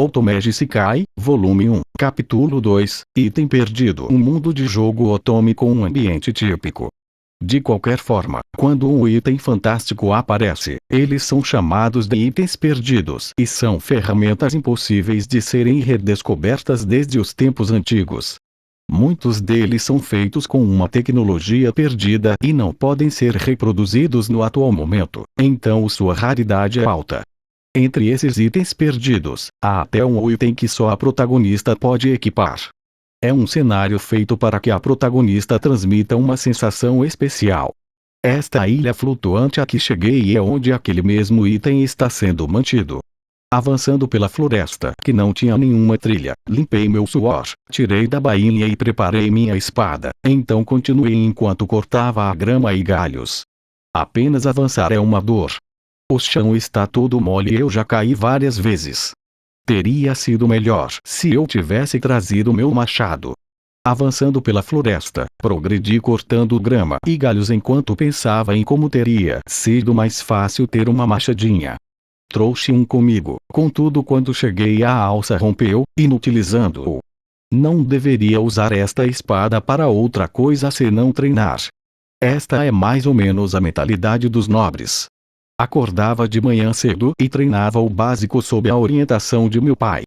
Otome Shikai, Volume 1, Capítulo 2, Item perdido. Um mundo de jogo Otome com um ambiente típico. De qualquer forma, quando um item fantástico aparece, eles são chamados de itens perdidos e são ferramentas impossíveis de serem redescobertas desde os tempos antigos. Muitos deles são feitos com uma tecnologia perdida e não podem ser reproduzidos no atual momento, então sua raridade é alta. Entre esses itens perdidos, há até um item que só a protagonista pode equipar. É um cenário feito para que a protagonista transmita uma sensação especial. Esta ilha flutuante a que cheguei é onde aquele mesmo item está sendo mantido. Avançando pela floresta que não tinha nenhuma trilha, limpei meu suor, tirei da bainha e preparei minha espada, então continuei enquanto cortava a grama e galhos. Apenas avançar é uma dor. O chão está todo mole e eu já caí várias vezes. Teria sido melhor se eu tivesse trazido meu machado. Avançando pela floresta, progredi cortando grama e galhos enquanto pensava em como teria sido mais fácil ter uma machadinha. Trouxe um comigo, contudo quando cheguei a alça rompeu, inutilizando-o. Não deveria usar esta espada para outra coisa senão treinar. Esta é mais ou menos a mentalidade dos nobres. Acordava de manhã cedo e treinava o básico sob a orientação de meu pai.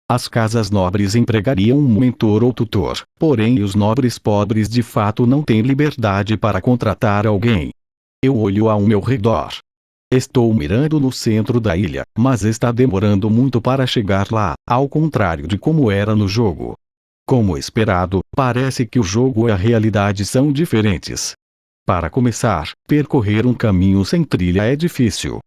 As casas nobres empregariam um mentor ou tutor, porém os nobres pobres de fato não têm liberdade para contratar alguém. Eu olho ao meu redor. Estou mirando no centro da ilha, mas está demorando muito para chegar lá, ao contrário de como era no jogo. Como esperado, parece que o jogo e a realidade são diferentes. Para começar, percorrer um caminho sem trilha é difícil.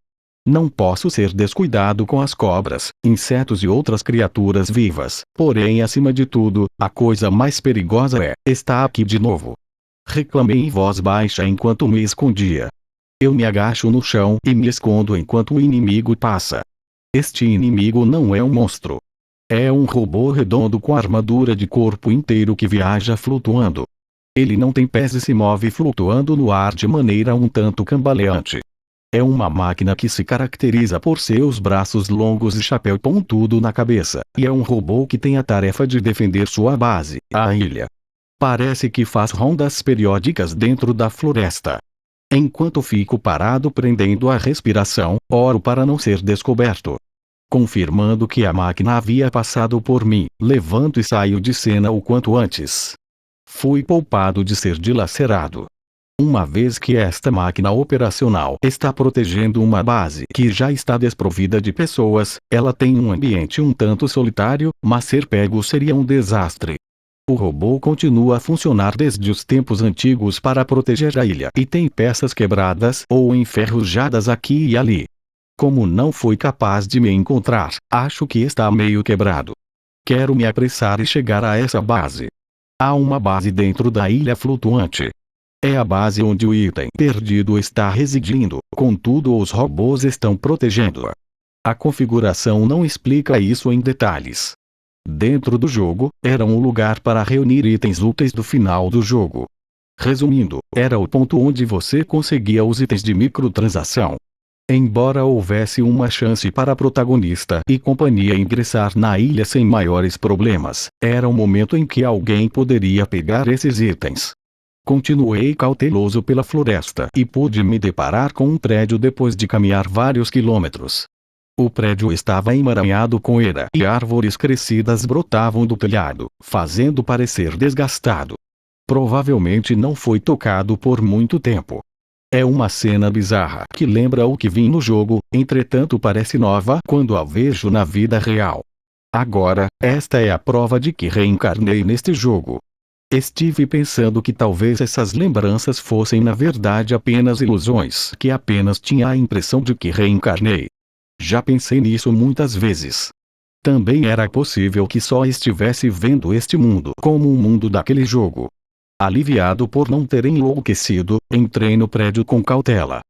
Não posso ser descuidado com as cobras, insetos e outras criaturas vivas, porém acima de tudo, a coisa mais perigosa está aqui de novo. Reclamei em voz baixa enquanto me escondia. Eu me agacho no chão e me escondo enquanto o inimigo passa. Este inimigo não é um monstro. É um robô redondo com armadura de corpo inteiro que viaja flutuando. Ele não tem pés e se move flutuando no ar de maneira um tanto cambaleante. É uma máquina que se caracteriza por seus braços longos e chapéu pontudo na cabeça, e é um robô que tem a tarefa de defender sua base, a ilha. Parece que faz rondas periódicas dentro da floresta. Enquanto fico parado prendendo a respiração, oro para não ser descoberto. Confirmando que a máquina havia passado por mim, levanto e saio de cena o quanto antes. Fui poupado de ser dilacerado. Uma vez que esta máquina operacional está protegendo uma base que já está desprovida de pessoas, ela tem um ambiente um tanto solitário, mas ser pego seria um desastre. O robô continua a funcionar desde os tempos antigos para proteger a ilha e tem peças quebradas ou enferrujadas aqui e ali. Como não foi capaz de me encontrar, acho que está meio quebrado. Quero me apressar e chegar a essa base. Há uma base dentro da ilha flutuante. É a base onde o item perdido está residindo, contudo os robôs estão protegendo-a. A configuração não explica isso em detalhes. Dentro do jogo, era um lugar para reunir itens úteis do final do jogo. Resumindo, era o ponto onde você conseguia os itens de microtransação. Embora houvesse uma chance para a protagonista e companhia ingressar na ilha sem maiores problemas, era um momento em que alguém poderia pegar esses itens. Continuei cauteloso pela floresta e pude me deparar com um prédio depois de caminhar vários quilômetros. O prédio estava emaranhado com era e árvores crescidas brotavam do telhado, fazendo parecer desgastado. Provavelmente não foi tocado por muito tempo. É uma cena bizarra que lembra o que vi no jogo, entretanto parece nova quando a vejo na vida real. Agora, esta é a prova de que reencarnei neste jogo. Estive pensando que talvez essas lembranças fossem na verdade apenas ilusões, que apenas tinha a impressão de que reencarnei. Já pensei nisso muitas vezes. Também era possível que só estivesse vendo este mundo como um mundo daquele jogo. Aliviado por não ter enlouquecido, entrei no prédio com cautela.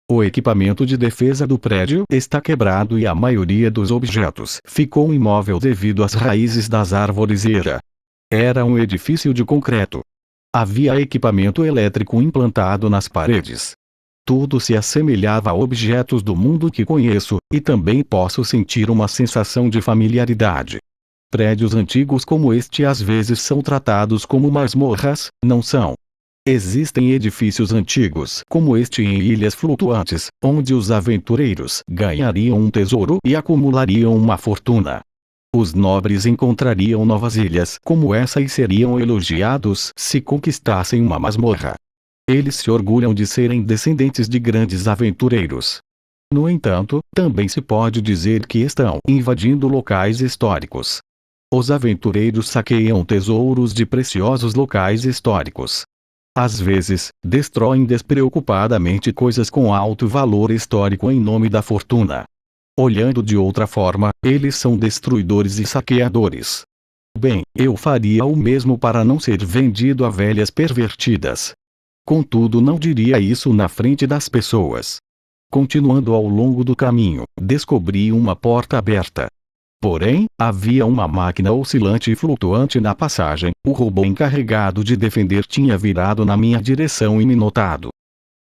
O equipamento de defesa do prédio está quebrado e a maioria dos objetos ficou imóvel devido às raízes das árvores e era um edifício de concreto. Havia equipamento elétrico implantado nas paredes. Tudo se assemelhava a objetos do mundo que conheço, e também posso sentir uma sensação de familiaridade. Prédios antigos como este às vezes são tratados como masmorras, não são? Existem edifícios antigos como este em ilhas flutuantes, onde os aventureiros ganhariam um tesouro e acumulariam uma fortuna. Os nobres encontrariam novas ilhas como essa e seriam elogiados se conquistassem uma masmorra. Eles se orgulham de serem descendentes de grandes aventureiros. No entanto, também se pode dizer que estão invadindo locais históricos. Os aventureiros saqueiam tesouros de preciosos locais históricos. Às vezes, destroem despreocupadamente coisas com alto valor histórico em nome da fortuna. Olhando de outra forma, eles são destruidores e saqueadores. Bem, eu faria o mesmo para não ser vendido a velhas pervertidas. Contudo, não diria isso na frente das pessoas. Continuando ao longo do caminho, descobri uma porta aberta. Porém, havia uma máquina oscilante e flutuante na passagem. O robô encarregado de defender tinha virado na minha direção e me notado.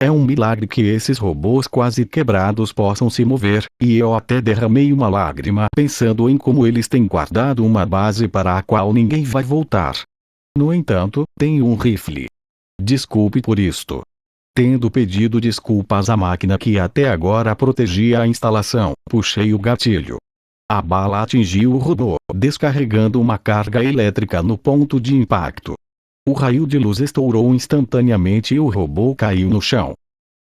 É um milagre que esses robôs quase quebrados possam se mover, e eu até derramei uma lágrima pensando em como eles têm guardado uma base para a qual ninguém vai voltar. No entanto, tenho um rifle. Desculpe por isto. Tendo pedido desculpas à máquina que até agora protegia a instalação, puxei o gatilho. A bala atingiu o robô, descarregando uma carga elétrica no ponto de impacto. O raio de luz estourou instantaneamente e o robô caiu no chão.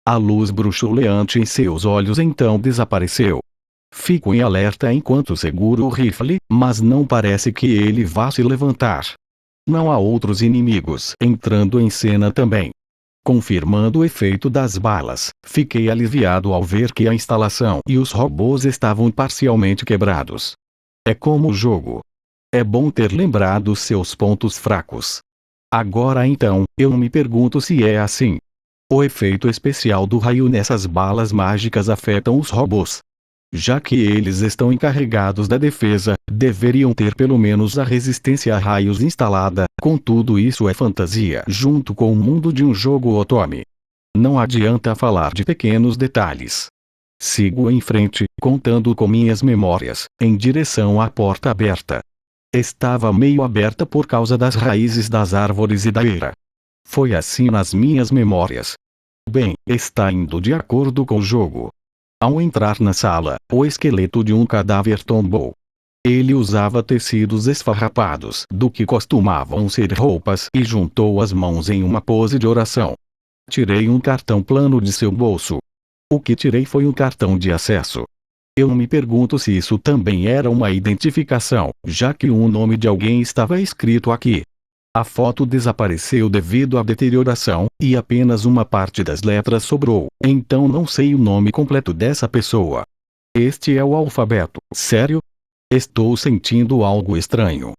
A luz bruxuleante em seus olhos então desapareceu. Fico em alerta enquanto seguro o rifle, mas não parece que ele vá se levantar. Não há outros inimigos entrando em cena também. Confirmando o efeito das balas, fiquei aliviado ao ver que a instalação e os robôs estavam parcialmente quebrados. É como o jogo. É bom ter lembrado seus pontos fracos. Agora então, eu me pergunto se é assim. O efeito especial do raio nessas balas mágicas afetam os robôs. Já que eles estão encarregados da defesa, deveriam ter pelo menos a resistência a raios instalada, contudo isso é fantasia junto com o mundo de um jogo otome. Não adianta falar de pequenos detalhes. Sigo em frente, contando com minhas memórias, em direção à porta aberta. Estava meio aberta por causa das raízes das árvores e da eira. Foi assim nas minhas memórias. Bem, está indo de acordo com o jogo. Ao entrar na sala, o esqueleto de um cadáver tombou. Ele usava tecidos esfarrapados do que costumavam ser roupas e juntou as mãos em uma pose de oração. Tirei um cartão plano de seu bolso. O que tirei foi um cartão de acesso. Eu me pergunto se isso também era uma identificação, já que o nome de alguém estava escrito aqui. A foto desapareceu devido à deterioração, e apenas uma parte das letras sobrou, então não sei o nome completo dessa pessoa. Este é o alfabeto, sério? Estou sentindo algo estranho.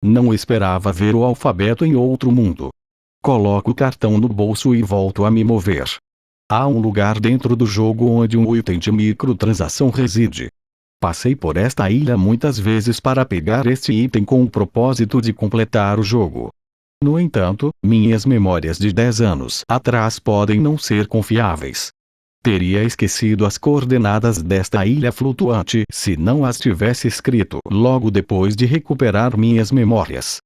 Não esperava ver o alfabeto em outro mundo. Coloco o cartão no bolso e volto a me mover. Há um lugar dentro do jogo onde um item de microtransação reside. Passei por esta ilha muitas vezes para pegar este item com o propósito de completar o jogo. No entanto, minhas memórias de 10 anos atrás podem não ser confiáveis. Teria esquecido as coordenadas desta ilha flutuante se não as tivesse escrito logo depois de recuperar minhas memórias.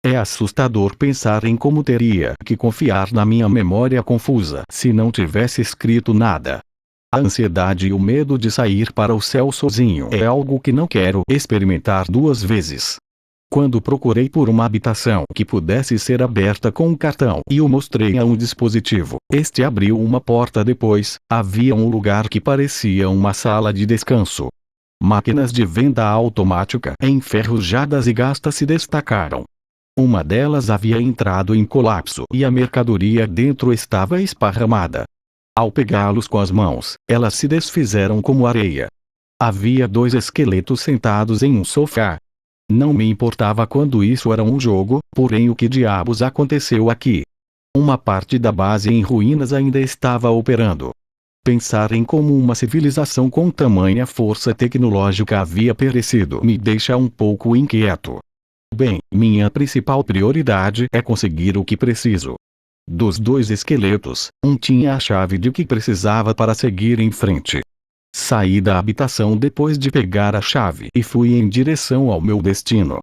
É assustador pensar em como teria que confiar na minha memória confusa se não tivesse escrito nada. A ansiedade e o medo de sair para o céu sozinho é algo que não quero experimentar duas vezes. Quando procurei por uma habitação que pudesse ser aberta com um cartão e o mostrei a um dispositivo, este abriu uma porta depois, havia um lugar que parecia uma sala de descanso. Máquinas de venda automática enferrujadas e gastas se destacaram. Uma delas havia entrado em colapso e a mercadoria dentro estava esparramada. Ao pegá-los com as mãos, elas se desfizeram como areia. Havia 2 esqueletos sentados em um sofá. Não me importava quando isso era um jogo, porém o que diabos aconteceu aqui? Uma parte da base em ruínas ainda estava operando. Pensar em como uma civilização com tamanha força tecnológica havia perecido me deixa um pouco inquieto. Bem, minha principal prioridade é conseguir o que preciso. Dos dois esqueletos, um tinha a chave de que precisava para seguir em frente. Saí da habitação depois de pegar a chave e fui em direção ao meu destino.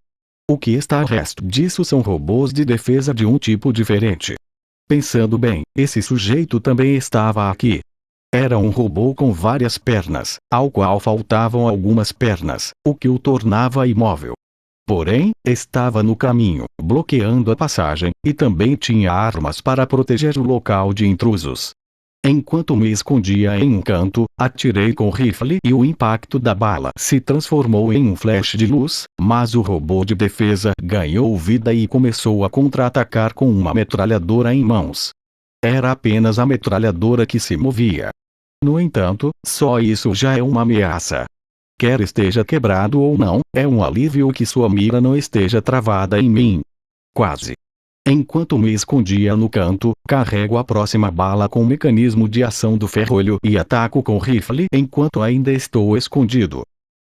O que está ao resto disso são robôs de defesa de um tipo diferente. Pensando bem, esse sujeito também estava aqui. Era um robô com várias pernas, ao qual faltavam algumas pernas, o que o tornava imóvel. Porém, estava no caminho, bloqueando a passagem, e também tinha armas para proteger o local de intrusos. Enquanto me escondia em um canto, atirei com o rifle e o impacto da bala se transformou em um flash de luz, mas o robô de defesa ganhou vida e começou a contra-atacar com uma metralhadora em mãos. Era apenas a metralhadora que se movia. No entanto, só isso já é uma ameaça. Quer esteja quebrado ou não, é um alívio que sua mira não esteja travada em mim. Quase. Enquanto me escondia no canto, carrego a próxima bala com o mecanismo de ação do ferrolho e ataco com o rifle enquanto ainda estou escondido.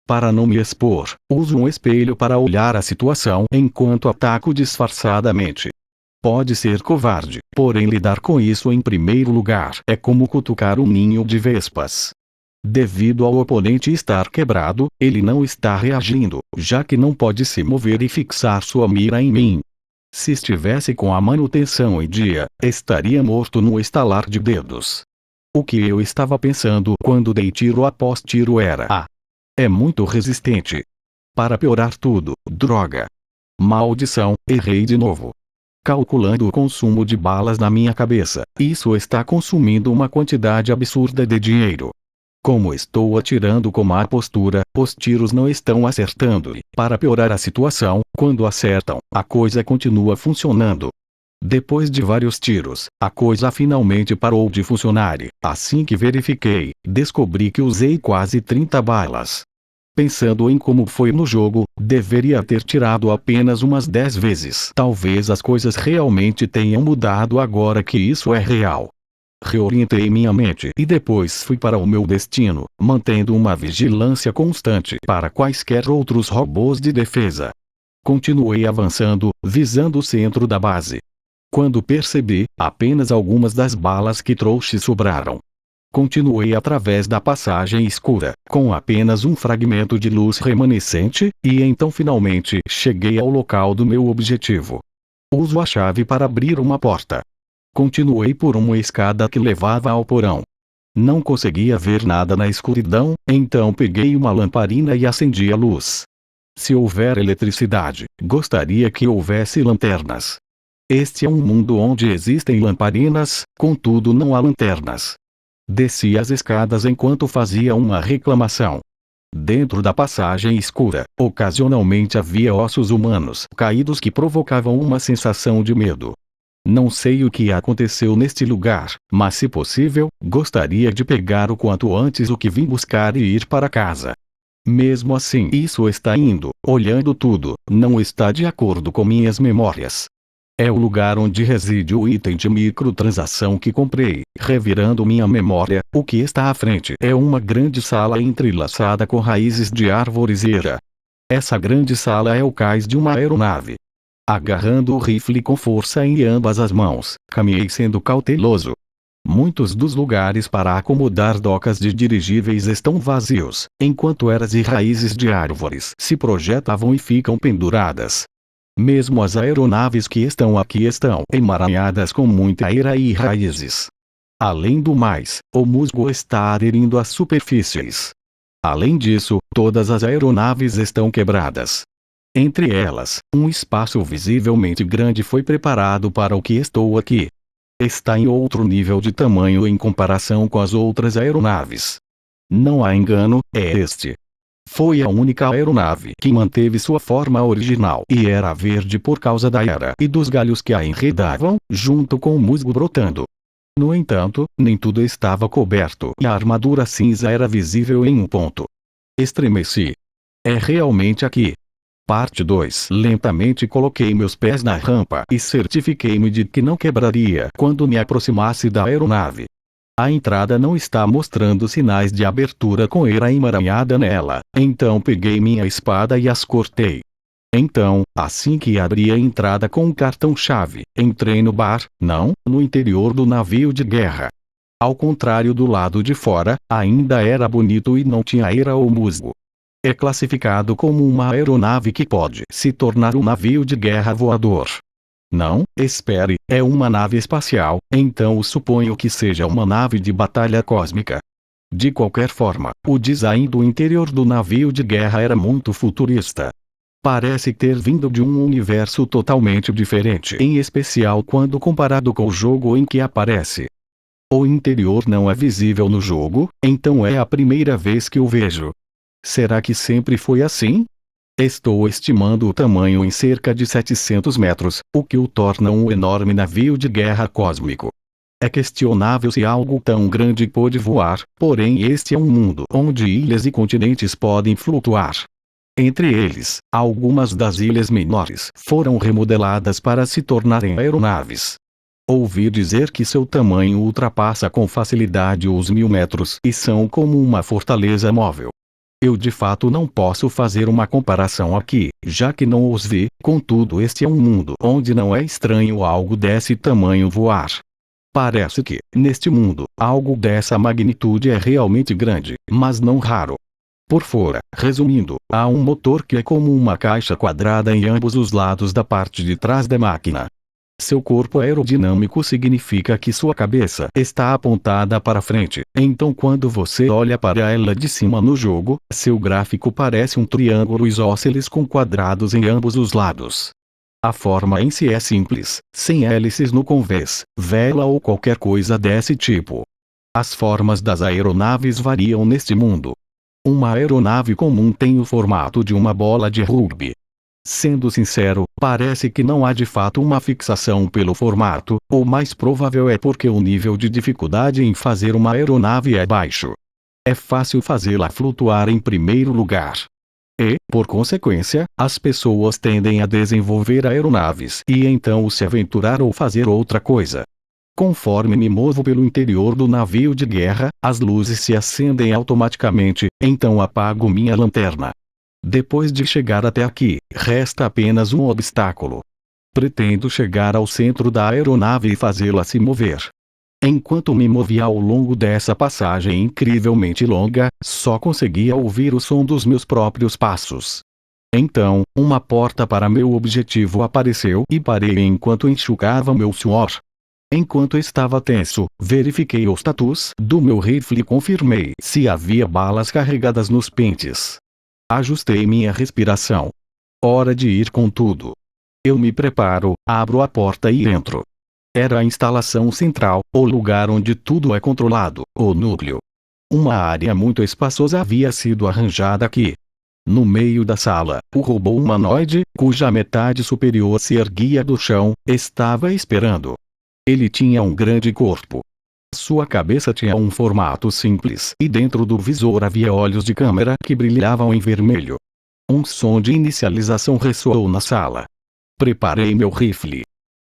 Para não me expor, uso um espelho para olhar a situação enquanto ataco disfarçadamente. Pode ser covarde, porém lidar com isso em primeiro lugar é como cutucar um ninho de vespas. Devido ao oponente estar quebrado, ele não está reagindo, já que não pode se mover e fixar sua mira em mim. Se estivesse com a manutenção em dia, estaria morto no estalar de dedos. O que eu estava pensando quando dei tiro após tiro era: é muito resistente. Para piorar tudo, droga. Maldição, errei de novo. Calculando o consumo de balas na minha cabeça, isso está consumindo uma quantidade absurda de dinheiro. Como estou atirando com má postura, os tiros não estão acertando e, para piorar a situação, quando acertam, a coisa continua funcionando. Depois de vários tiros, a coisa finalmente parou de funcionar e, assim que verifiquei, descobri que usei quase 30 balas. Pensando em como foi no jogo, deveria ter tirado apenas umas 10 vezes. Talvez as coisas realmente tenham mudado agora que isso é real. Reorientei minha mente e depois fui para o meu destino, mantendo uma vigilância constante para quaisquer outros robôs de defesa. Continuei avançando, visando o centro da base. Quando percebi, apenas algumas das balas que trouxe sobraram. Continuei através da passagem escura, com apenas um fragmento de luz remanescente, e então finalmente cheguei ao local do meu objetivo. Uso a chave para abrir uma porta. Continuei por uma escada que levava ao porão. Não conseguia ver nada na escuridão, então peguei uma lamparina e acendi a luz. Se houver eletricidade, gostaria que houvesse lanternas. Este é um mundo onde existem lamparinas, contudo não há lanternas. Desci as escadas enquanto fazia uma reclamação. Dentro da passagem escura, ocasionalmente havia ossos humanos caídos que provocavam uma sensação de medo. Não sei o que aconteceu neste lugar, mas se possível, gostaria de pegar o quanto antes o que vim buscar e ir para casa. Mesmo assim, isso está indo, olhando tudo, não está de acordo com minhas memórias. É o lugar onde reside o item de microtransação que comprei. Revirando minha memória, o que está à frente é uma grande sala entrelaçada com raízes de árvores e era. Essa grande sala é o cais de uma aeronave. Agarrando o rifle com força em ambas as mãos, caminhei sendo cauteloso. Muitos dos lugares para acomodar docas de dirigíveis estão vazios, enquanto eras e raízes de árvores se projetavam e ficam penduradas. Mesmo as aeronaves que estão aqui estão emaranhadas com muita eira e raízes. Além do mais, o musgo está aderindo às superfícies. Além disso, todas as aeronaves estão quebradas. Entre elas, um espaço visivelmente grande foi preparado para o que estou aqui. Está em outro nível de tamanho em comparação com as outras aeronaves. Não há engano, é este. Foi a única aeronave que manteve sua forma original e era verde por causa da era e dos galhos que a enredavam, junto com o musgo brotando. No entanto, nem tudo estava coberto e a armadura cinza era visível em um ponto. Estremeci. É realmente aqui. Parte 2. Lentamente coloquei meus pés na rampa e certifiquei-me de que não quebraria quando me aproximasse da aeronave. A entrada não está mostrando sinais de abertura com eira emaranhada nela, então peguei minha espada e as cortei. Então, assim que abri a entrada com um cartão-chave, entrei no bar, não, no interior do navio de guerra. Ao contrário do lado de fora, ainda era bonito e não tinha eira ou musgo. É classificado como uma aeronave que pode se tornar um navio de guerra voador. Não, espere, é uma nave espacial, então suponho que seja uma nave de batalha cósmica. De qualquer forma, o design do interior do navio de guerra era muito futurista. Parece ter vindo de um universo totalmente diferente, em especial quando comparado com o jogo em que aparece. O interior não é visível no jogo, então é a primeira vez que o vejo. Será que sempre foi assim? Estou estimando o tamanho em cerca de 700 metros, o que o torna um enorme navio de guerra cósmico. É questionável se algo tão grande pode voar, porém este é um mundo onde ilhas e continentes podem flutuar. Entre eles, algumas das ilhas menores foram remodeladas para se tornarem aeronaves. Ouvi dizer que seu tamanho ultrapassa com facilidade os 1000 metros e são como uma fortaleza móvel. Eu de fato não posso fazer uma comparação aqui, já que não os vi, contudo este é um mundo onde não é estranho algo desse tamanho voar. Parece que, neste mundo, algo dessa magnitude é realmente grande, mas não raro. Por fora, resumindo, há um motor que é como uma caixa quadrada em ambos os lados da parte de trás da máquina. Seu corpo aerodinâmico significa que sua cabeça está apontada para frente, então quando você olha para ela de cima no jogo, seu gráfico parece um triângulo isósceles com quadrados em ambos os lados. A forma em si é simples, sem hélices no convés, vela ou qualquer coisa desse tipo. As formas das aeronaves variam neste mundo. Uma aeronave comum tem o formato de uma bola de rugby. Sendo sincero, parece que não há de fato uma fixação pelo formato, o mais provável é porque o nível de dificuldade em fazer uma aeronave é baixo. É fácil fazê-la flutuar em primeiro lugar. E, por consequência, as pessoas tendem a desenvolver aeronaves e então se aventurar ou fazer outra coisa. Conforme me movo pelo interior do navio de guerra, as luzes se acendem automaticamente, então apago minha lanterna. Depois de chegar até aqui, resta apenas um obstáculo. Pretendo chegar ao centro da aeronave e fazê-la se mover. Enquanto me movia ao longo dessa passagem incrivelmente longa, só conseguia ouvir o som dos meus próprios passos. Então, uma porta para meu objetivo apareceu e parei enquanto enxugava meu suor. Enquanto estava tenso, verifiquei o status do meu rifle e confirmei se havia balas carregadas nos pentes. Ajustei minha respiração. Hora de ir com tudo. Eu me preparo, abro a porta e entro. Era a instalação central, o lugar onde tudo é controlado, o núcleo. Uma área muito espaçosa havia sido arranjada aqui. No meio da sala, o robô humanoide, cuja metade superior se erguia do chão, estava esperando. Ele tinha um grande corpo. Sua cabeça tinha um formato simples e dentro do visor havia olhos de câmera que brilhavam em vermelho. Um som de inicialização ressoou na sala. Preparei meu rifle.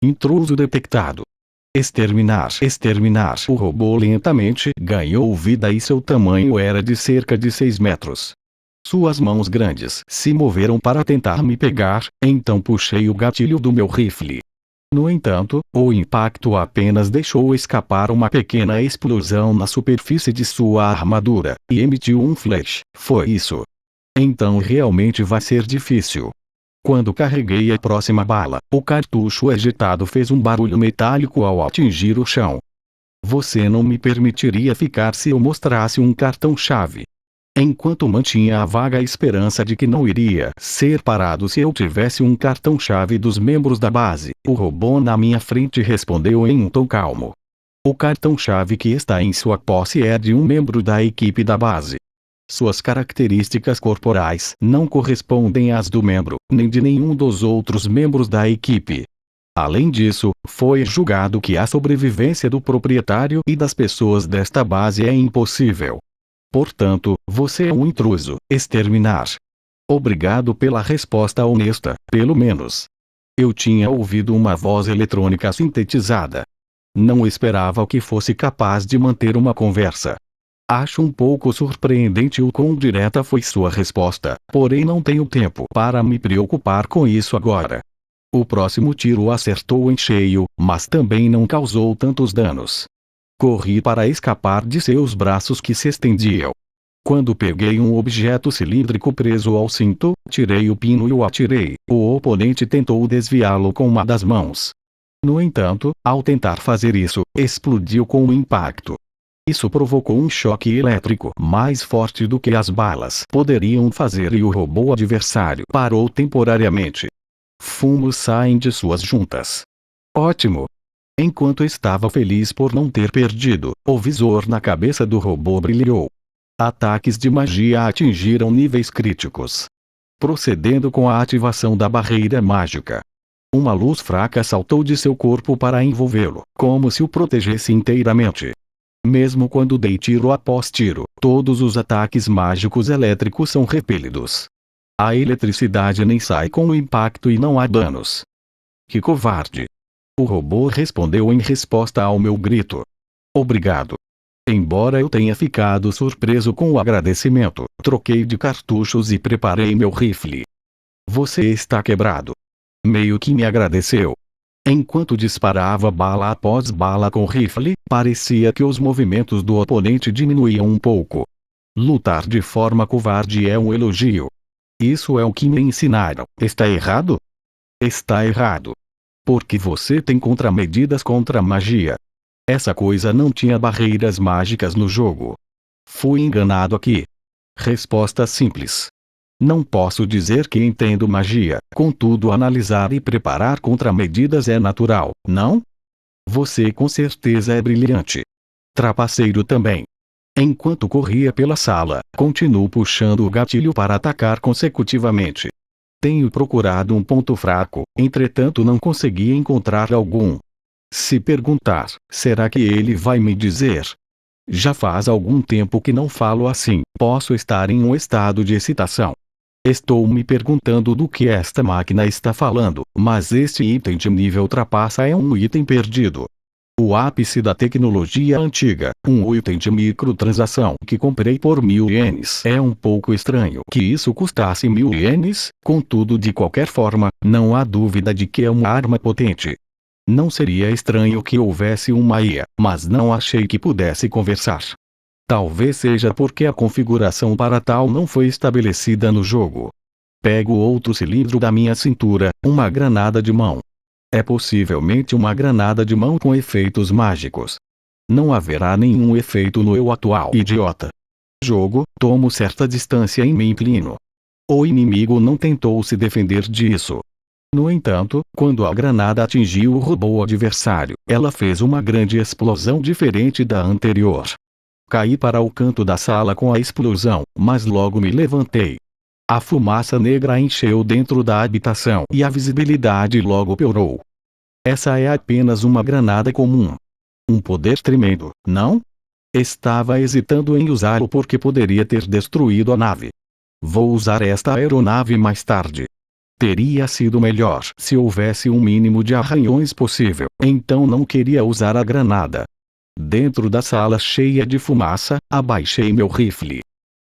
Intruso detectado. Exterminar. Exterminar. O robô lentamente ganhou vida e seu tamanho era de cerca de 6 metros. Suas mãos grandes se moveram para tentar me pegar, então puxei o gatilho do meu rifle. No entanto, o impacto apenas deixou escapar uma pequena explosão na superfície de sua armadura, e emitiu um flash. Foi isso. Então realmente vai ser difícil. Quando carreguei a próxima bala, o cartucho ejetado fez um barulho metálico ao atingir o chão. Você não me permitiria ficar se eu mostrasse um cartão-chave. Enquanto mantinha a vaga esperança de que não iria ser parado se eu tivesse um cartão-chave dos membros da base, o robô na minha frente respondeu em um tom calmo. O cartão-chave que está em sua posse é de um membro da equipe da base. Suas características corporais não correspondem às do membro, nem de nenhum dos outros membros da equipe. Além disso, foi julgado que a sobrevivência do proprietário e das pessoas desta base é impossível. Portanto, você é um intruso. Exterminar. Obrigado pela resposta honesta, pelo menos. Eu tinha ouvido uma voz eletrônica sintetizada. Não esperava que fosse capaz de manter uma conversa. Acho um pouco surpreendente o quão direta foi sua resposta, porém não tenho tempo para me preocupar com isso agora. O próximo tiro acertou em cheio, mas também não causou tantos danos. Corri para escapar de seus braços que se estendiam. Quando peguei um objeto cilíndrico preso ao cinto, tirei o pino e o atirei. O oponente tentou desviá-lo com uma das mãos. No entanto, ao tentar fazer isso, explodiu com o impacto. Isso provocou um choque elétrico mais forte do que as balas poderiam fazer e o robô adversário parou temporariamente. Fumos saem de suas juntas. Ótimo! Enquanto estava feliz por não ter perdido, o visor na cabeça do robô brilhou. Ataques de magia atingiram níveis críticos. Procedendo com a ativação da barreira mágica. Uma luz fraca saltou de seu corpo para envolvê-lo, como se o protegesse inteiramente. Mesmo quando dei tiro após tiro, todos os ataques mágicos elétricos são repelidos. A eletricidade nem sai com o impacto e não há danos. Que covarde! O robô respondeu em resposta ao meu grito. Obrigado. Embora eu tenha ficado surpreso com o agradecimento, troquei de cartuchos e preparei meu rifle. Você está quebrado. Meio que me agradeceu. Enquanto disparava bala após bala com o rifle, parecia que os movimentos do oponente diminuíam um pouco. Lutar de forma covarde é um elogio. Isso é o que me ensinaram. Está errado? Está errado. Porque você tem contramedidas contra a magia. Essa coisa não tinha barreiras mágicas no jogo. Fui enganado aqui. Resposta simples. Não posso dizer que entendo magia, contudo analisar e preparar contramedidas é natural, não? Você com certeza é brilhante. Trapaceiro também. Enquanto corria pela sala, continuo puxando o gatilho para atacar consecutivamente. Tenho procurado um ponto fraco, entretanto não consegui encontrar algum. Se perguntar, será que ele vai me dizer? Já faz algum tempo que não falo assim, posso estar em um estado de excitação. Estou me perguntando do que esta máquina está falando, mas este item de nível trapaça é um item perdido. O ápice da tecnologia antiga, um item de microtransação que comprei por 1000 ienes. É um pouco estranho que isso custasse 1000 ienes, contudo de qualquer forma, não há dúvida de que é uma arma potente. Não seria estranho que houvesse uma IA, mas não achei que pudesse conversar. Talvez seja porque a configuração para tal não foi estabelecida no jogo. Pego outro cilindro da minha cintura, uma granada de mão. É possivelmente uma granada de mão com efeitos mágicos. Não haverá nenhum efeito no eu atual idiota. Jogo, tomo certa distância e me inclino. O inimigo não tentou se defender disso. No entanto, quando a granada atingiu o robô adversário, ela fez uma grande explosão diferente da anterior. Caí para o canto da sala com a explosão, mas logo me levantei. A fumaça negra encheu dentro da habitação e a visibilidade logo piorou. Essa é apenas uma granada comum. Um poder tremendo, não? Estava hesitando em usá-lo porque poderia ter destruído a nave. Vou usar esta aeronave mais tarde. Teria sido melhor se houvesse um mínimo de arranhões possível, então não queria usar a granada. Dentro da sala cheia de fumaça, abaixei meu rifle.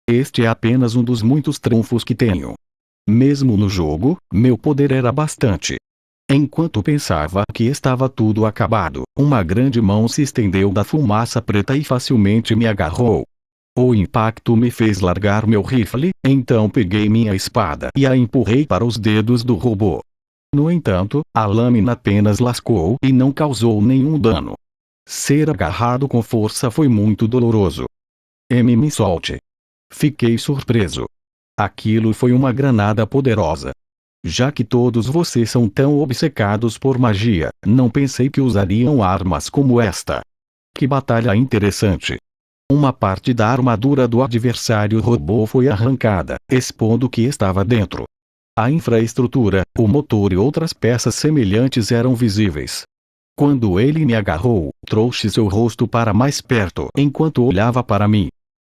Este é apenas um dos muitos trunfos que tenho. Mesmo no jogo, meu poder era bastante. Enquanto pensava que estava tudo acabado, uma grande mão se estendeu da fumaça preta e facilmente me agarrou. O impacto me fez largar meu rifle, então peguei minha espada e a empurrei para os dedos do robô. No entanto, a lâmina apenas lascou e não causou nenhum dano. Ser agarrado com força foi muito doloroso. Me solte. Fiquei surpreso. Aquilo foi uma granada poderosa. Já que todos vocês são tão obcecados por magia, não pensei que usariam armas como esta. Que batalha interessante. Uma parte da armadura do adversário robô foi arrancada, expondo o que estava dentro. A infraestrutura, o motor e outras peças semelhantes eram visíveis. Quando ele me agarrou, trouxe seu rosto para mais perto enquanto olhava para mim.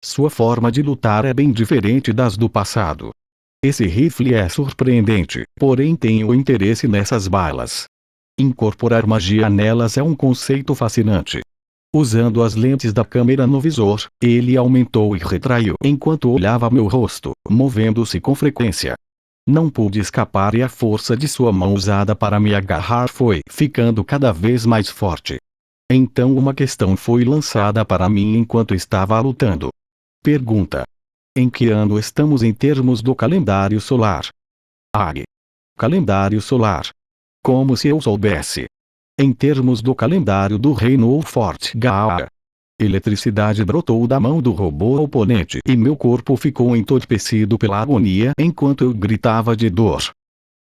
Sua forma de lutar é bem diferente das do passado. Esse rifle é surpreendente, porém tenho interesse nessas balas. Incorporar magia nelas é um conceito fascinante. Usando as lentes da câmera no visor, ele aumentou e retraiu enquanto olhava meu rosto, movendo-se com frequência. Não pude escapar e a força de sua mão usada para me agarrar foi ficando cada vez mais forte. Então uma questão foi lançada para mim enquanto estava lutando. Pergunta: em que ano estamos em termos do calendário solar? Ari. Calendário solar. Como se eu soubesse. Em termos do calendário do reino Fort Gaia. Eletricidade brotou da mão do robô oponente e meu corpo ficou entorpecido pela agonia enquanto eu gritava de dor.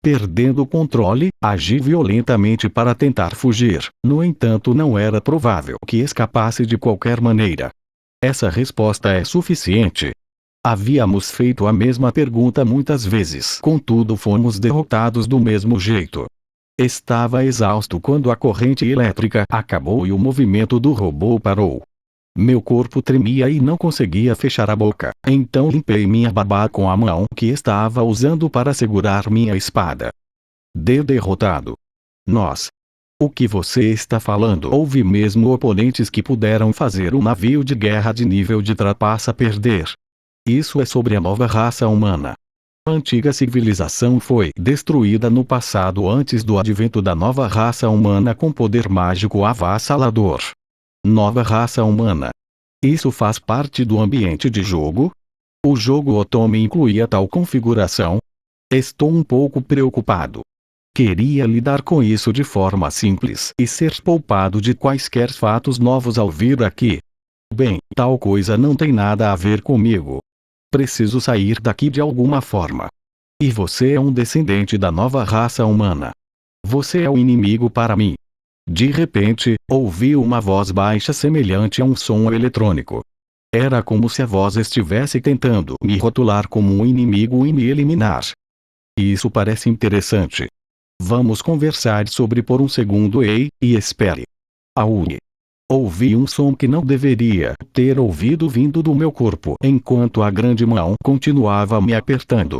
Perdendo o controle, agi violentamente para tentar fugir. No entanto, não era provável que escapasse de qualquer maneira. Essa resposta é suficiente. Havíamos feito a mesma pergunta muitas vezes, contudo fomos derrotados do mesmo jeito. Estava exausto quando a corrente elétrica acabou e o movimento do robô parou. Meu corpo tremia e não conseguia fechar a boca. Então limpei minha baba com a mão que estava usando para segurar minha espada. Derrotado. Nós. O que você está falando? Houve mesmo oponentes que puderam fazer um navio de guerra de nível de trapaça perder. Isso é sobre a nova raça humana. A antiga civilização foi destruída no passado antes do advento da nova raça humana com poder mágico avassalador. Nova raça humana. Isso faz parte do ambiente de jogo? O jogo Otome incluía tal configuração? Estou um pouco preocupado. Queria lidar com isso de forma simples e ser poupado de quaisquer fatos novos ao vir aqui. Bem, tal coisa não tem nada a ver comigo. Preciso sair daqui de alguma forma. E você é um descendente da nova raça humana. Você é o inimigo para mim. De repente, ouvi uma voz baixa semelhante a um som eletrônico. Era como se a voz estivesse tentando me rotular como um inimigo e me eliminar. Isso parece interessante. Vamos conversar sobre por um segundo e espere. Aui. Ouvi um som que não deveria ter ouvido vindo do meu corpo enquanto a grande mão continuava me apertando.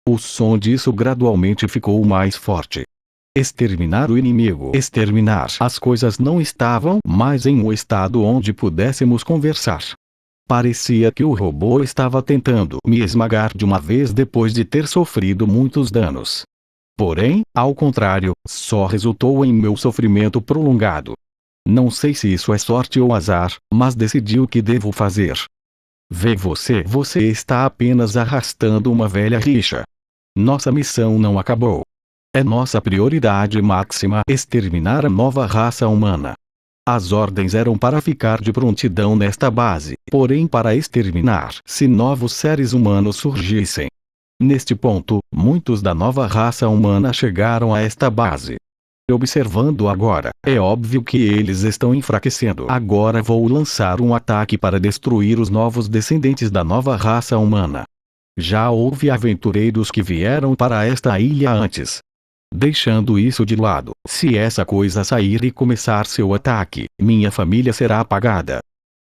O som disso gradualmente ficou mais forte. Exterminar o inimigo. Exterminar. As coisas não estavam mais em um estado onde pudéssemos conversar. Parecia que o robô estava tentando me esmagar de uma vez depois de ter sofrido muitos danos. Porém, ao contrário, só resultou em meu sofrimento prolongado. Não sei se isso é sorte ou azar, mas decidi o que devo fazer. Você está apenas arrastando uma velha rixa. Nossa missão não acabou. É nossa prioridade máxima exterminar a nova raça humana. As ordens eram para ficar de prontidão nesta base, porém para exterminar se novos seres humanos surgissem. Neste ponto, muitos da nova raça humana chegaram a esta base. Observando agora, é óbvio que eles estão enfraquecendo. Agora vou lançar um ataque para destruir os novos descendentes da nova raça humana. Já houve aventureiros que vieram para esta ilha antes. Deixando isso de lado, se essa coisa sair e começar seu ataque, minha família será apagada.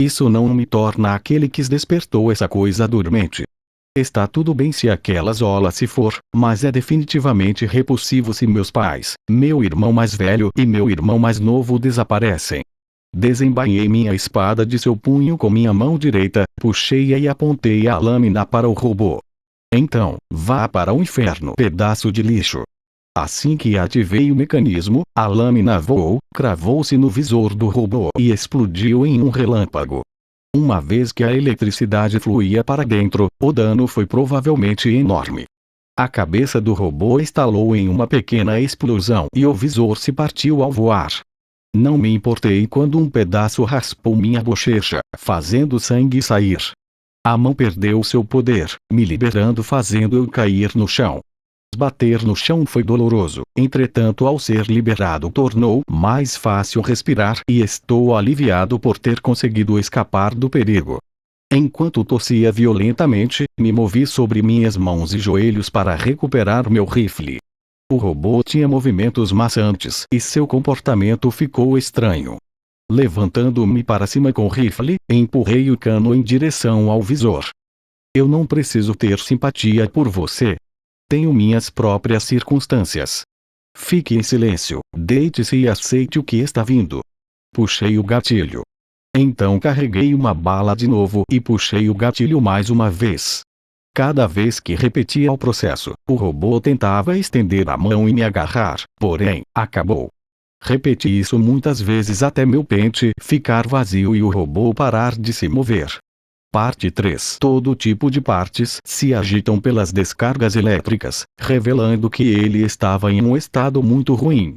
Isso não me torna aquele que despertou essa coisa dormente. Está tudo bem se aquela zola se for, mas é definitivamente repulsivo se meus pais, meu irmão mais velho e meu irmão mais novo desaparecem. Desembainhei minha espada de seu punho com minha mão direita, puxei-a e apontei a lâmina para o robô. Então, vá para o inferno, pedaço de lixo. Assim que ativei o mecanismo, a lâmina voou, cravou-se no visor do robô e explodiu em um relâmpago. Uma vez que a eletricidade fluía para dentro, o dano foi provavelmente enorme. A cabeça do robô estalou em uma pequena explosão e o visor se partiu ao voar. Não me importei quando um pedaço raspou minha bochecha, fazendo sangue sair. A mão perdeu seu poder, me liberando fazendo eu cair no chão. Bater no chão foi doloroso, entretanto ao ser liberado tornou mais fácil respirar e estou aliviado por ter conseguido escapar do perigo. Enquanto tossia violentamente, me movi sobre minhas mãos e joelhos para recuperar meu rifle. O robô tinha movimentos maçantes e seu comportamento ficou estranho. Levantando-me para cima com o rifle, empurrei o cano em direção ao visor. Eu não preciso ter simpatia por você. Tenho minhas próprias circunstâncias. Fique em silêncio, deite-se e aceite o que está vindo. Puxei o gatilho. Então carreguei uma bala de novo e puxei o gatilho mais uma vez. Cada vez que repetia o processo, o robô tentava estender a mão e me agarrar, porém, acabou. Repeti isso muitas vezes até meu pente ficar vazio e o robô parar de se mover. Parte 3. Todo tipo de partes se agitam pelas descargas elétricas, revelando que ele estava em um estado muito ruim.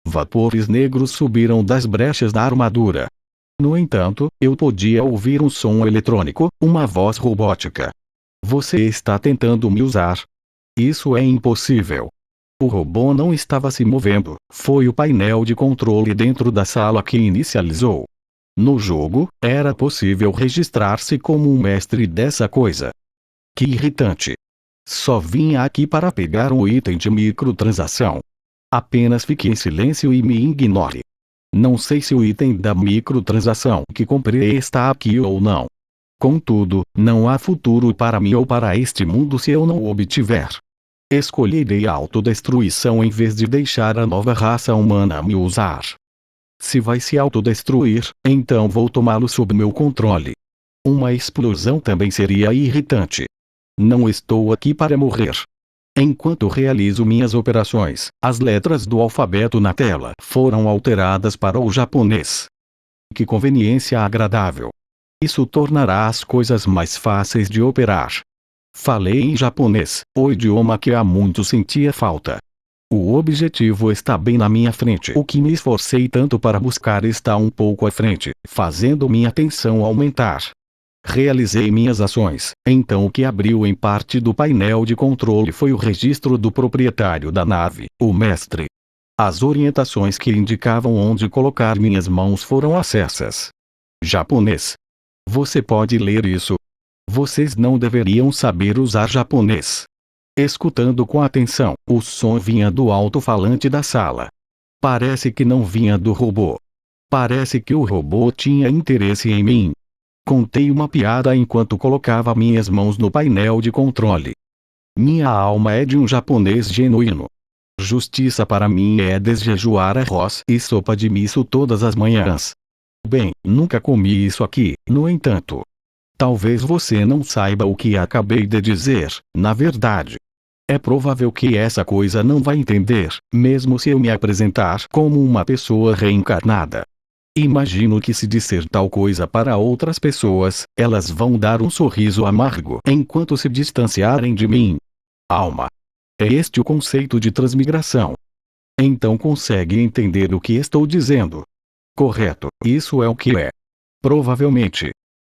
Vapores negros subiram das brechas da armadura. No entanto, eu podia ouvir um som eletrônico, uma voz robótica. Você está tentando me usar? Isso é impossível. O robô não estava se movendo, foi o painel de controle dentro da sala que inicializou. No jogo, era possível registrar-se como um mestre dessa coisa. Que irritante. Só vim aqui para pegar um item de microtransação. Apenas fique em silêncio e me ignore. Não sei se o item da microtransação que comprei está aqui ou não. Contudo, não há futuro para mim ou para este mundo se eu não o obtiver. Escolherei a autodestruição em vez de deixar a nova raça humana me usar. Se vai se autodestruir, então vou tomá-lo sob meu controle. Uma explosão também seria irritante. Não estou aqui para morrer. Enquanto realizo minhas operações, as letras do alfabeto na tela foram alteradas para o japonês. Que conveniência agradável. Isso tornará as coisas mais fáceis de operar. Falei em japonês, o idioma que há muito sentia falta. O objetivo está bem na minha frente. O que me esforcei tanto para buscar está um pouco à frente, fazendo minha atenção aumentar. Realizei minhas ações, então o que abriu em parte do painel de controle foi o registro do proprietário da nave, o mestre. As orientações que indicavam onde colocar minhas mãos foram acessas. Japonês. Você pode ler isso? Vocês não deveriam saber usar japonês. Escutando com atenção, o som vinha do alto-falante da sala. Parece que não vinha do robô. Parece que o robô tinha interesse em mim. Contei uma piada enquanto colocava minhas mãos no painel de controle. Minha alma é de um japonês genuíno. Justiça para mim é desjejuar arroz e sopa de miso todas as manhãs. Bem, nunca comi isso aqui, no entanto. Talvez você não saiba o que acabei de dizer, na verdade. É provável que essa coisa não vai entender, mesmo se eu me apresentar como uma pessoa reencarnada. Imagino que se disser tal coisa para outras pessoas, elas vão dar um sorriso amargo enquanto se distanciarem de mim. Alma. É este o conceito de transmigração. Então consegue entender o que estou dizendo? Correto, isso é o que é. Provavelmente.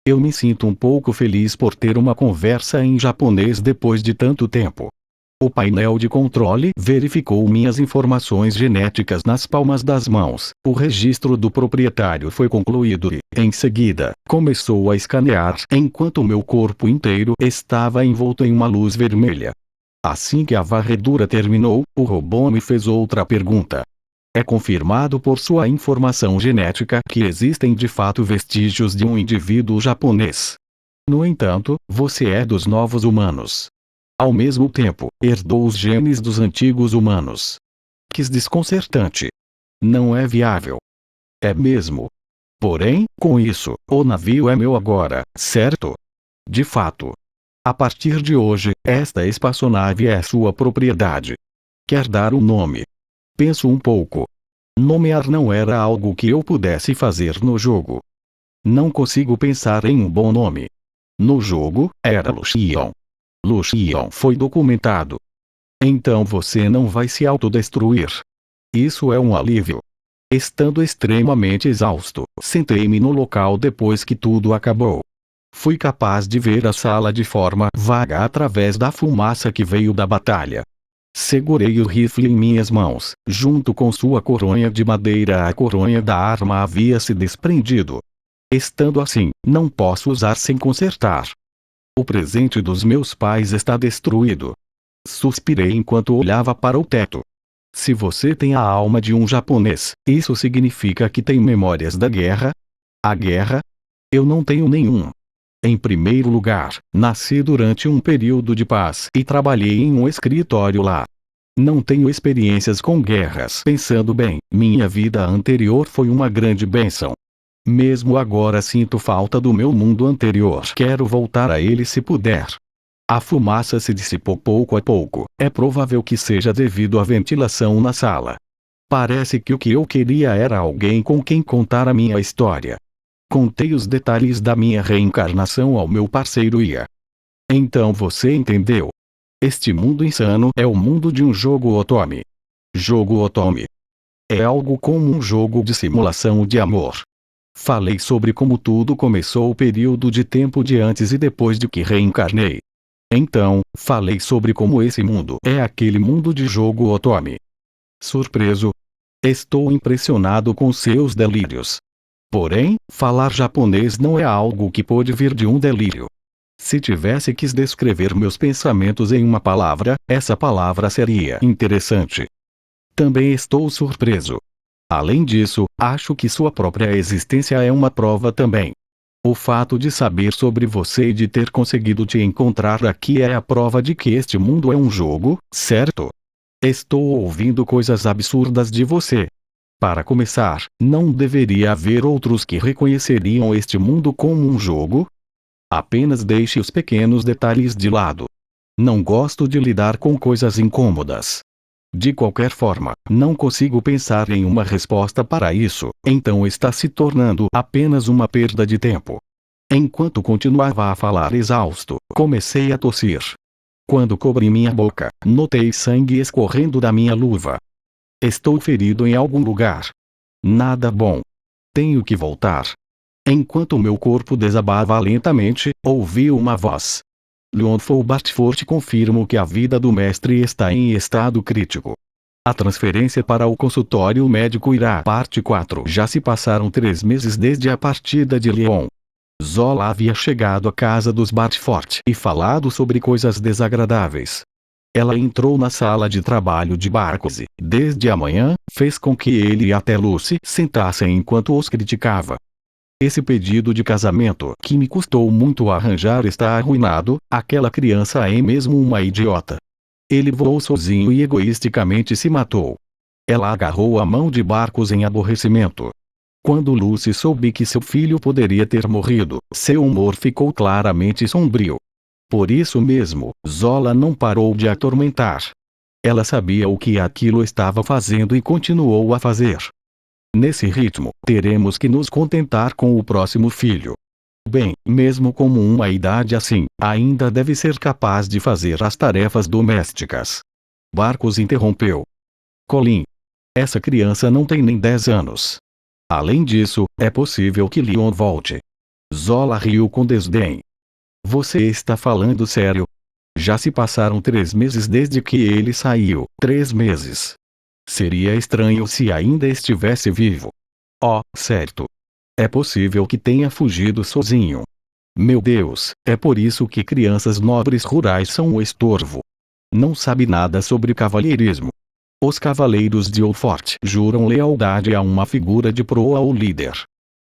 Eu me sinto um pouco feliz por ter uma conversa em japonês depois de tanto tempo. O painel de controle verificou minhas informações genéticas nas palmas das mãos. O registro do proprietário foi concluído e, em seguida, começou a escanear enquanto meu corpo inteiro estava envolto em uma luz vermelha. Assim que a varredura terminou, o robô me fez outra pergunta. É confirmado por sua informação genética que existem de fato vestígios de um indivíduo japonês. No entanto, você é dos novos humanos. Ao mesmo tempo, herdou os genes dos antigos humanos. Que desconcertante. Não é viável. É mesmo. Porém, com isso, o navio é meu agora, certo? De fato. A partir de hoje, esta espaçonave é sua propriedade. Quer dar um nome? Penso um pouco. Nomear não era algo que eu pudesse fazer no jogo. Não consigo pensar em um bom nome. No jogo, era Lucian. Lucian foi documentado. Então você não vai se autodestruir. Isso é um alívio. Estando extremamente exausto, sentei-me no local depois que tudo acabou. Fui capaz de ver a sala de forma vaga através da fumaça que veio da batalha. Segurei o rifle em minhas mãos, junto com sua coronha de madeira. A coronha da arma havia se desprendido. Estando assim, não posso usar sem consertar. O presente dos meus pais está destruído. Suspirei enquanto olhava para o teto. Se você tem a alma de um japonês, isso significa que tem memórias da guerra? A guerra? Eu não tenho nenhum. Em primeiro lugar, nasci durante um período de paz e trabalhei em um escritório lá. Não tenho experiências com guerras. Pensando bem, minha vida anterior foi uma grande bênção. Mesmo agora sinto falta do meu mundo anterior. Quero voltar a ele se puder. A fumaça se dissipou pouco a pouco. É provável que seja devido à ventilação na sala. Parece que o que eu queria era alguém com quem contar a minha história. Contei os detalhes da minha reencarnação ao meu parceiro Ia. Então você entendeu. Este mundo insano é o mundo de um jogo Otome. Jogo Otome. É algo como um jogo de simulação de amor. Falei sobre como tudo começou o período de tempo de antes e depois de que reencarnei. Então, falei sobre como esse mundo é aquele mundo de jogo Otome. Surpreso? Estou impressionado com seus delírios. Porém, falar japonês não é algo que pode vir de um delírio. Se tivesse que descrever meus pensamentos em uma palavra, essa palavra seria interessante. Também estou surpreso. Além disso, acho que sua própria existência é uma prova também. O fato de saber sobre você e de ter conseguido te encontrar aqui é a prova de que este mundo é um jogo, certo? Estou ouvindo coisas absurdas de você. Para começar, não deveria haver outros que reconheceriam este mundo como um jogo? Apenas deixe os pequenos detalhes de lado. Não gosto de lidar com coisas incômodas. De qualquer forma, não consigo pensar em uma resposta para isso, então está se tornando apenas uma perda de tempo. Enquanto continuava a falar exausto, comecei a tossir. Quando cobri minha boca, notei sangue escorrendo da minha luva. Estou ferido em algum lugar. Nada bom. Tenho que voltar. Enquanto meu corpo desabava lentamente, ouvi uma voz. Leon Bartford, confirmo que a vida do mestre está em estado crítico. A transferência para o consultório médico irá. Parte 4. Já se passaram 3 meses desde a partida de Leon. Zola havia chegado à casa dos Bartford e falado sobre coisas desagradáveis. Ela entrou na sala de trabalho de Barcos e, desde a manhã, fez com que ele e até Lucy sentassem enquanto os criticava. Esse pedido de casamento que me custou muito arranjar está arruinado, aquela criança é mesmo uma idiota. Ele voou sozinho e egoisticamente se matou. Ela agarrou a mão de Barcos em aborrecimento. Quando Lucy soube que seu filho poderia ter morrido, seu humor ficou claramente sombrio. Por isso mesmo, Zola não parou de atormentar. Ela sabia o que aquilo estava fazendo e continuou a fazer. Nesse ritmo, teremos que nos contentar com o próximo filho. Bem, mesmo com uma idade assim, ainda deve ser capaz de fazer as tarefas domésticas. Barcos interrompeu. Colin. Essa criança não tem nem 10 anos. Além disso, é possível que Leon volte. Zola riu com desdém. Você está falando sério? Já se passaram 3 meses desde que ele saiu. 3 meses. Seria estranho se ainda estivesse vivo. Oh, certo. É possível que tenha fugido sozinho. Meu Deus, é por isso que crianças nobres rurais são um estorvo. Não sabe nada sobre cavalheirismo. Os cavaleiros de Oldfort juram lealdade a uma figura de proa ou líder.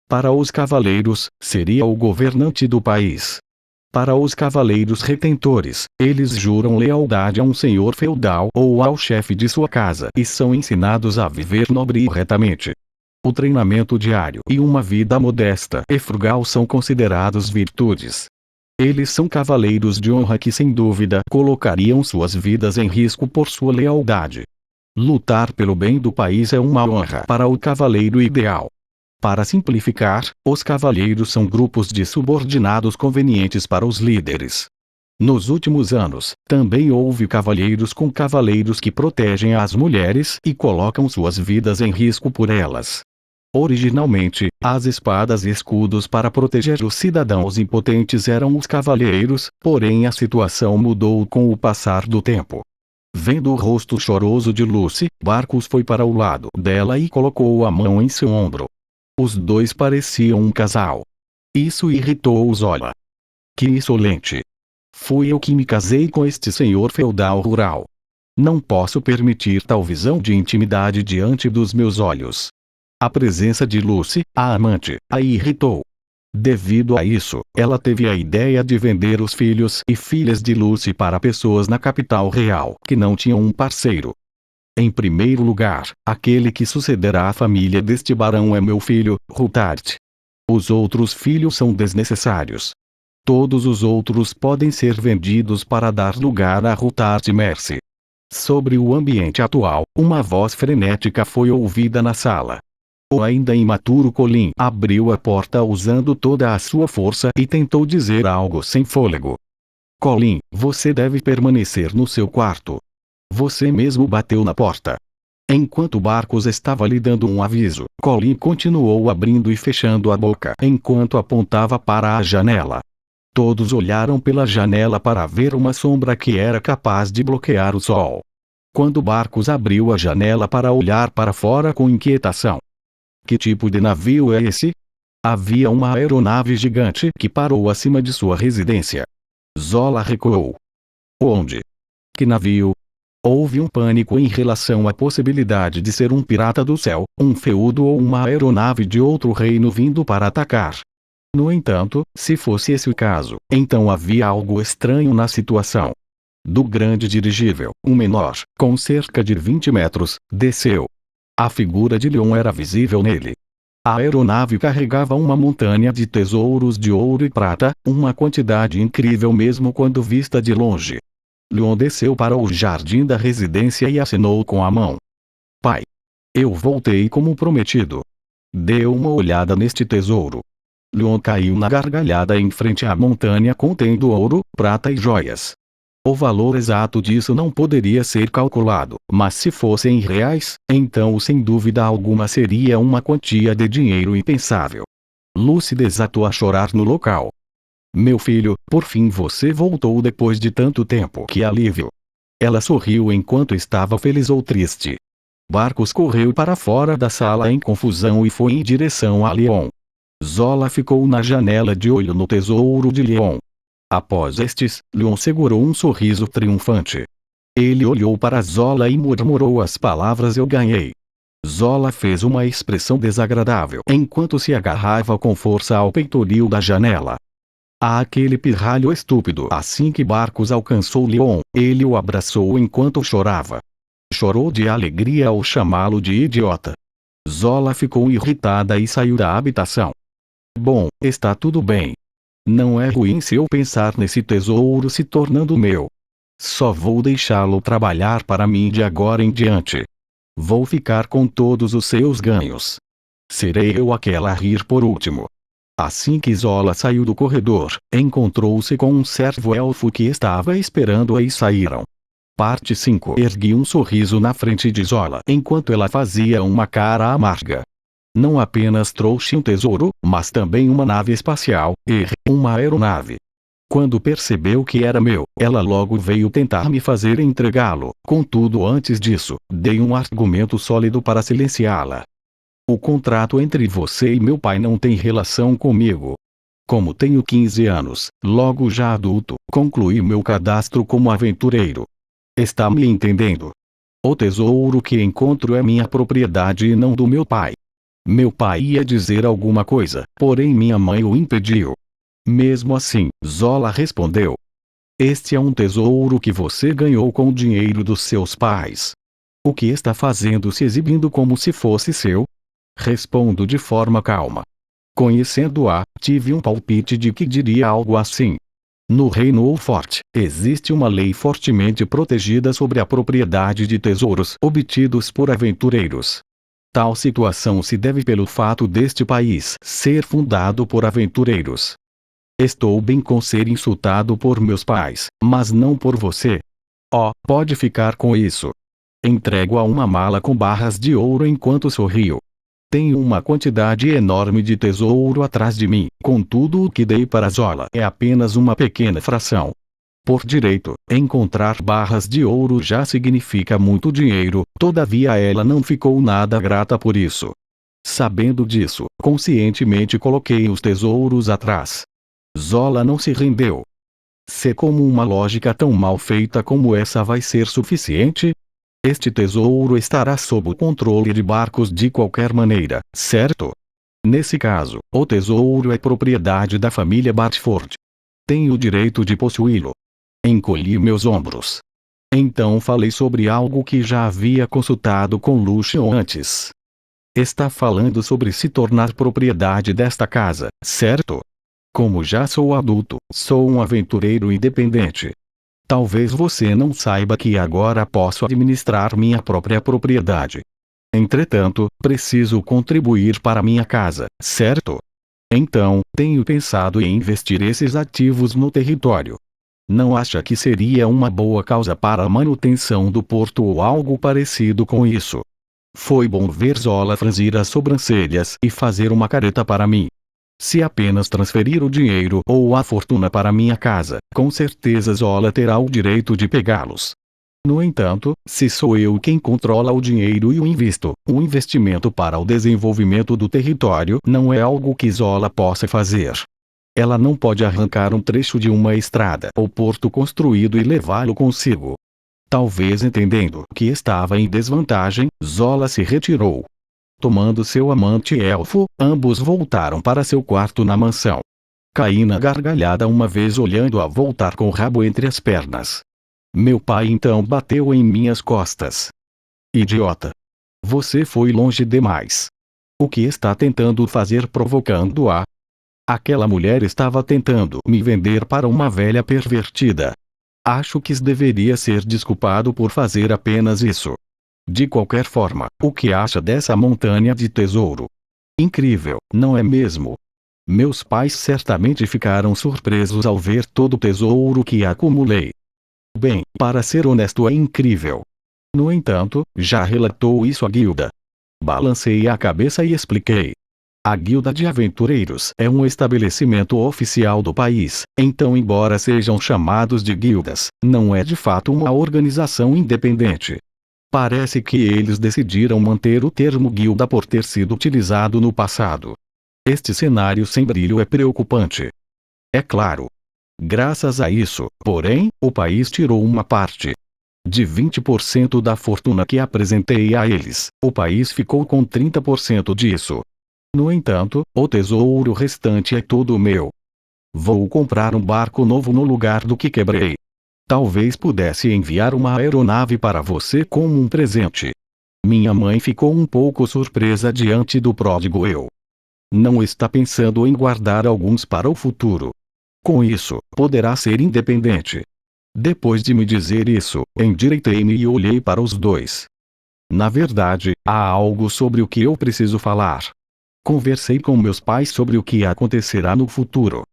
Para os cavaleiros, seria o governante do país. Para os cavaleiros retentores, eles juram lealdade a um senhor feudal ou ao chefe de sua casa e são ensinados a viver nobre e retamente. O treinamento diário e uma vida modesta e frugal são considerados virtudes. Eles são cavaleiros de honra que sem dúvida colocariam suas vidas em risco por sua lealdade. Lutar pelo bem do país é uma honra para o cavaleiro ideal. Para simplificar, os cavalheiros são grupos de subordinados convenientes para os líderes. Nos últimos anos, também houve cavalheiros com cavaleiros que protegem as mulheres e colocam suas vidas em risco por elas. Originalmente, as espadas e escudos para proteger os cidadãos impotentes eram os cavalheiros, porém a situação mudou com o passar do tempo. Vendo o rosto choroso de Lucy, Barcos foi para o lado dela e colocou a mão em seu ombro. Os dois pareciam um casal. Isso irritou Zola. Que insolente! Fui eu que me casei com este senhor feudal rural. Não posso permitir tal visão de intimidade diante dos meus olhos. A presença de Lucy, a amante, a irritou. Devido a isso, ela teve a ideia de vender os filhos e filhas de Lucy para pessoas na capital real que não tinham um parceiro. Em primeiro lugar, aquele que sucederá a família deste barão é meu filho, Rutard. Os outros filhos são desnecessários. Todos os outros podem ser vendidos para dar lugar a Ruth Mercy. Sobre o ambiente atual, uma voz frenética foi ouvida na sala. O ainda imaturo Colin abriu a porta usando toda a sua força e tentou dizer algo sem fôlego. Colin, você deve permanecer no seu quarto. Você mesmo bateu na porta. Enquanto Barcos estava lhe dando um aviso, Colin continuou abrindo e fechando a boca enquanto apontava para a janela. Todos olharam pela janela para ver uma sombra que era capaz de bloquear o sol. Quando Barcos abriu a janela para olhar para fora com inquietação. Que tipo de navio é esse? Havia uma aeronave gigante que parou acima de sua residência. Zola recuou. Onde? Que navio? Houve um pânico em relação à possibilidade de ser um pirata do céu, um feudo ou uma aeronave de outro reino vindo para atacar. No entanto, se fosse esse o caso, então havia algo estranho na situação. Do grande dirigível, um menor, com cerca de 20 metros, desceu. A figura de Leon era visível nele. A aeronave carregava uma montanha de tesouros de ouro e prata, uma quantidade incrível mesmo quando vista de longe. Leon desceu para o jardim da residência e acenou com a mão. Pai. Eu voltei como prometido. Dê uma olhada neste tesouro. Leon caiu na gargalhada em frente à montanha contendo ouro, prata e joias. O valor exato disso não poderia ser calculado, mas se fosse em reais, então sem dúvida alguma seria uma quantia de dinheiro impensável. Lucy desatou a chorar no local. Meu filho, por fim você voltou depois de tanto tempo. Que alívio! Ela sorriu enquanto estava feliz ou triste. Barcos correu para fora da sala em confusão e foi em direção a Leon. Zola ficou na janela de olho no tesouro de Leon. Após estes, Leon segurou um sorriso triunfante. Ele olhou para Zola e murmurou as palavras eu ganhei. Zola fez uma expressão desagradável enquanto se agarrava com força ao peitoril da janela. Aquele pirralho estúpido. Assim que Barcos alcançou Leon, ele o abraçou enquanto chorava. Chorou de alegria ao chamá-lo de idiota. Zola ficou irritada e saiu da habitação. Bom, está tudo bem. Não é ruim se eu pensar nesse tesouro se tornando meu. Só vou deixá-lo trabalhar para mim de agora em diante. Vou ficar com todos os seus ganhos. Serei eu aquela a rir por último. Assim que Zola saiu do corredor, encontrou-se com um servo-elfo que estava esperando-a e saíram. Parte 5. Ergui um sorriso na frente de Zola enquanto ela fazia uma cara amarga. Não apenas trouxe um tesouro, mas também uma nave espacial, uma aeronave. Quando percebeu que era meu, ela logo veio tentar me fazer entregá-lo, contudo antes disso, dei um argumento sólido para silenciá-la. O contrato entre você e meu pai não tem relação comigo. Como tenho 15 anos, logo já adulto, concluí meu cadastro como aventureiro. Está me entendendo? O tesouro que encontro é minha propriedade e não do meu pai. Meu pai ia dizer alguma coisa, porém minha mãe o impediu. Mesmo assim, Zola respondeu. Este é um tesouro que você ganhou com o dinheiro dos seus pais. O que está fazendo se exibindo como se fosse seu? Respondo de forma calma. Conhecendo-a, tive um palpite de que diria algo assim. No Reino Wolfort, existe uma lei fortemente protegida sobre a propriedade de tesouros obtidos por aventureiros. Tal situação se deve pelo fato deste país ser fundado por aventureiros. Estou bem com ser insultado por meus pais, mas não por você. Oh, pode ficar com isso. Entrego-a uma mala com barras de ouro enquanto sorrio. Tenho uma quantidade enorme de tesouro atrás de mim, contudo o que dei para Zola é apenas uma pequena fração. Por direito, encontrar barras de ouro já significa muito dinheiro, todavia ela não ficou nada grata por isso. Sabendo disso, conscientemente coloquei os tesouros atrás. Zola não se rendeu. Se como uma lógica tão mal feita como essa vai ser suficiente? Este tesouro estará sob o controle de Barcos de qualquer maneira, certo? Nesse caso, o tesouro é propriedade da família Bartford. Tenho o direito de possuí-lo. Encolhi meus ombros. Então falei sobre algo que já havia consultado com Lucian antes. Está falando sobre se tornar propriedade desta casa, certo? Como já sou adulto, sou um aventureiro independente. Talvez você não saiba que agora posso administrar minha própria propriedade. Entretanto, preciso contribuir para minha casa, certo? Então, tenho pensado em investir esses ativos no território. Não acha que seria uma boa causa para a manutenção do porto ou algo parecido com isso? Foi bom ver Zola franzir as sobrancelhas e fazer uma careta para mim. Se apenas transferir o dinheiro ou a fortuna para minha casa, com certeza Zola terá o direito de pegá-los. No entanto, se sou eu quem controla o dinheiro e o invisto, o investimento para o desenvolvimento do território não é algo que Zola possa fazer. Ela não pode arrancar um trecho de uma estrada ou porto construído e levá-lo consigo. Talvez entendendo que estava em desvantagem, Zola se retirou. Tomando seu amante elfo, ambos voltaram para seu quarto na mansão. Caí na gargalhada uma vez olhando-a voltar com o rabo entre as pernas. Meu pai então bateu em minhas costas. Idiota! Você foi longe demais. O que está tentando fazer provocando-a? Aquela mulher estava tentando me vender para uma velha pervertida. Acho que deveria ser desculpado por fazer apenas isso. De qualquer forma, o que acha dessa montanha de tesouro? Incrível, não é mesmo? Meus pais certamente ficaram surpresos ao ver todo o tesouro que acumulei. Bem, para ser honesto, é incrível. No entanto, já relatou isso à guilda. Balancei a cabeça e expliquei. A Guilda de Aventureiros é um estabelecimento oficial do país, então embora sejam chamados de guildas, não é de fato uma organização independente. Parece que eles decidiram manter o termo guilda por ter sido utilizado no passado. Este cenário sem brilho é preocupante. É claro. Graças a isso, porém, o país tirou uma parte. De 20% da fortuna que apresentei a eles, o país ficou com 30% disso. No entanto, o tesouro restante é todo meu. Vou comprar um barco novo no lugar do que quebrei. Talvez pudesse enviar uma aeronave para você como um presente. Minha mãe ficou um pouco surpresa diante do pródigo eu. Não está pensando em guardar alguns para o futuro. Com isso, poderá ser independente. Depois de me dizer isso, endireitei-me e olhei para os dois. Na verdade, há algo sobre o que eu preciso falar. Conversei com meus pais sobre o que acontecerá no futuro.